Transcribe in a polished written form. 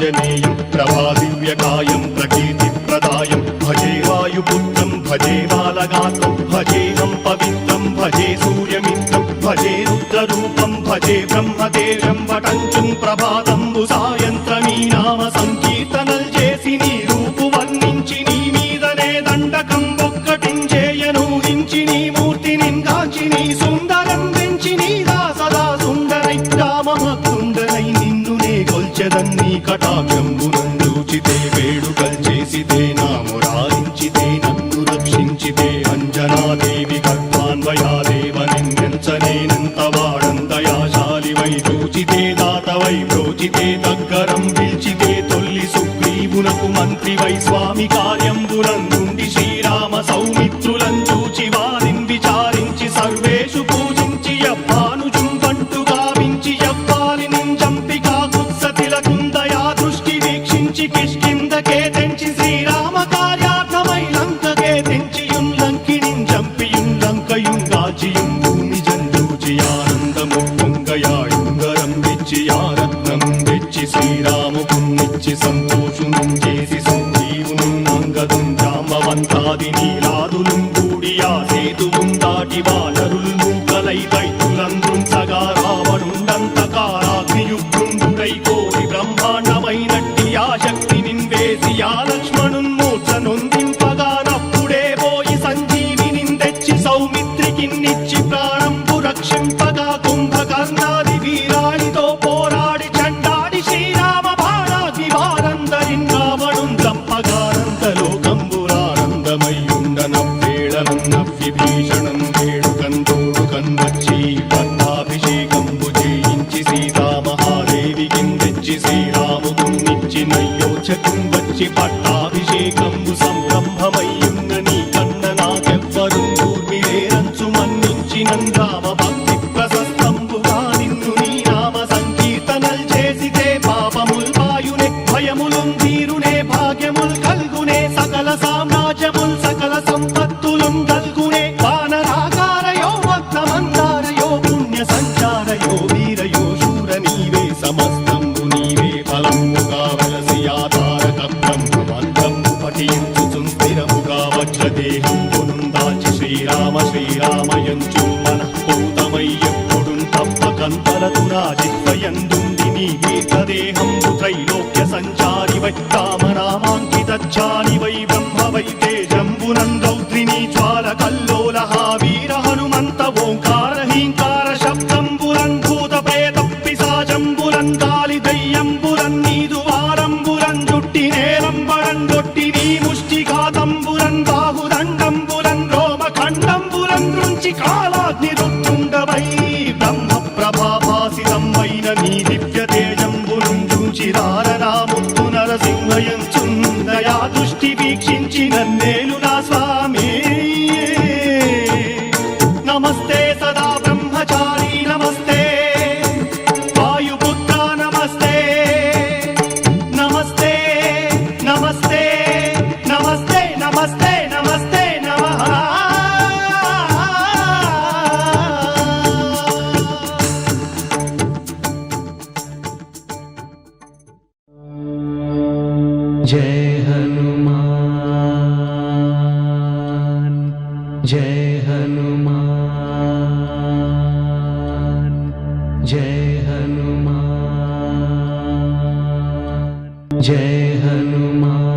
आञ्जनेयं प्रभादिव्यकायं प्रकीर्तिप्रदायं भजे वायुपुत्रं भजे बालगात्रं भजेऽहं पवित्रं भजे सूर्यमित्रं भजे रुद्ररूपं भजे ब्रह्मदेवं वटञ्चं ప్రభాతంబు సాయంత్రమీ నామ సంకీర్తనల్ చేసి నీ రూపు వర్ణించి నీ మీదనే దండకం ఒక్కటించేయను హించి నీ మూర్తిని కాంచి నీ సుందరం పెంచి నీ దాసదా సుందరై రామభక్తుండనై నిన్ను నే కొల్చెదన్ని కటాక్షంబునందూచితే వేడుకల్ చేసితే నా మురారించితే నన్ను రక్షించితే అంజనాదేవి గర్భాన్వయాదేవ నిన్నెంచనేనంత వాడందయాశాలివై చూచితే దాతవై బ్రోచితే దగ్గరం పిలిచితే తొల్లి సుగ్రీవునకు మంత్రివై స్వామి కార్యంబులందుండి శ్రీరామ సౌమిత్రులం చూచి వారిని విచారించి సర్వేషు పూజించి యవ్వానుజుంబంటు గావించి యవ్వాలిని చంపి కాకుత్సతిలకుందయా దృష్టి వీక్షించి కిష్కిందకే తెంచి శ్రీరామ కార్యార్థమై లంకకే తెంచియుం లంకిణిం చంపియుం లంకయుం గాచియుం భూమి జంజూచి ఆనందము పొంగయాయుంగరం వెచ్చి ఆరత్నం వెచ్చి శ్రీరాముకున్నిచ్చి సంతోషునం చేసి సుగ్రీవును అంగదుం జాంబవంతాది నీలాదులు కూడి ఆ సేతువుం దాటి వానరులు మూకలై దైత్యులందృంచగా రావణుండంతకారాగ్నియుగ్రుండుడై కోరి బ్రహ్మాండమైనట్టి ఆ శక్తి నిన్వేసి ఆ లక్ష్మణున్మూర్ఛ నొందింపగానప్పుడే పోయి సంజీవిని తెచ్చి సౌమిత్రికిన్నిచ్చి ప్రాణంపు రక్షింపగా కుంభకర్ణాది వీరాడితో పోరాడి చండాడి శ్రీరామ బాణాగ్ని వారందరిన్ రావణుం చంపగానందలోకంబురానందమయ్యుండనవ్వేళనన్నవ్విభీషణం వేడుకందోడుకన్ వచ్చి పట్టాభిషేకంబు చేయించి సీతామహాదేవికిం తెచ్చి శ్రీరాముకున్నిచ్చి నయ్యోచకుం వచ్చి పట్టాభిషేకంబు సంరంభమయ్యున్న నీ కన్న నాకెవ్వరుం దూర్మిరేరంచు మన్నించినం రామ భక్తి ప్రశస్తంబుగా నిన్ను నీ నామ సంకీర్తనల్ చేసితే పాపముల్ పాయునే భయములుం తీరునే భాగ్యముల్ కల్గునే సకల సామ్రాజ్యముల్ సకల సంపత్తులుం కల్గునే వానరాకారయో భక్తమందారయో పుణ్య సంచారయో వీరయో శూర నీవే సమస్తంబు నీవే ఫలముగా వలసి ఆధారక బ్రహ్మమంత్రంబు పఠించుచుం స్థిరముగా వజ్రదేహంబునుం దాచి శ్రీరామ శ్రీరామయంచు మనఃపూతమై ఎప్పుడుం తప్పకంతరతు నా జిహ్వయందుండి నీ దీర్ఘదేహంబు త్రైలోక్య సంచారివై రామనామాంకితచ్చానివై బ్రహ్మవై తేజంబునం రౌద్రిణీ జ్వాల కల్లోలహ వీర హనుమంత ఓంకార హీంకార శబ్దంబురం భూత ప్రేత పిశాచంబురం కాలి దయ్యంబురం నీదు వారంబురం జుట్టి నేలంబరం గొట్టి నీ ముష్టిఘాతంబురం బాహుదండంబురం రోమఖండంబురం దృంచి కాలాగ్ని రుత్తుండవై బ్రహ్మ ప్రభాభాసితమైన నీ దివ్య తేజంబురం చూచి రారనాముత్తు నరసింహయంచుందయా దృష్టి వీక్షించి నన్నేలు నా స్వామి నమస్తే సదా బ్రహ్మచారి నమస్తే వాయుపుత్ర నమస్తే నమస్తే నమస్తే నమస్తే నమస్తే నమస్తే నమః जय हनुमान जय हनुमान जय हनुमान जय हनुमान।